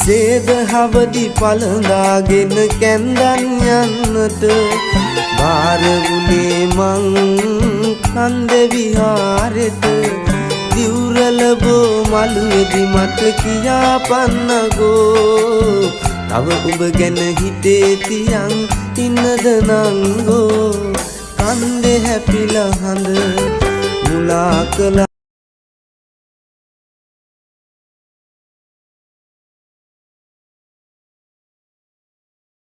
සේද හවදි පළඳාගෙන කැන්දන් යන්නට බාර වුණේ මං කන්ද විහාරෙට දිවුරලබෝ මළුවේදි මට කියා පන්නගෝ තව ඔබ ගැන හිතේ තියන් ඉන්නද නංගෝ කන්දේ හැපිලා හඳ මුලා කළා